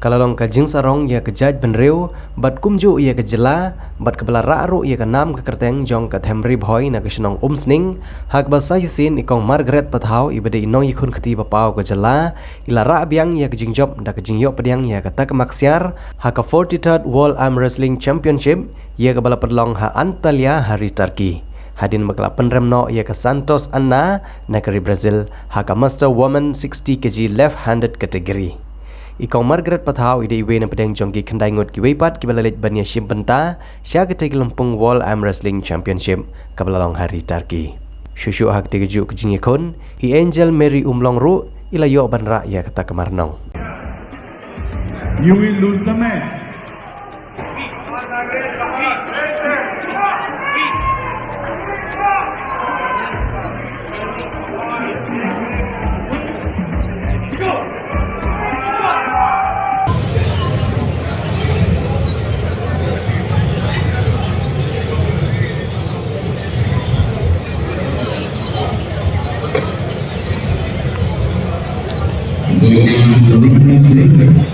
Kalau long ka jing sarong ia ke jaj benreu, bat kumju ia ke jela, bat kebala ra'ru ia ke nam ke kerteng jong ke themri boy na ke senong umsning, hak basa yasin ikong Margaret Pathau ibade inong ikun keti bapau ke jela, ila ra' biang ia ke jing job da ke jing yok pediang ia ke tak maksiar, hak ke 43rd World Arm Wrestling Championship, ia ke bala pedlong ha Antalya hari Turkey. Hadin makla penremno ia ke Santos Anna negeri Brazil haka Master Woman 60 kg left-handed kategori. Ikong Margaret Pathau ide iwe na pedang jongki kendai ngot ki weipat ki balalit bania shimpenta sya ketegi lempung World Arm Wrestling Championship ke belalong hari Turkey. Syusyu hak tigeju ke jingikon i Angel Mary Umlong Ru ila yo banra ia kata kemarnong. You will lose the match. Thank you.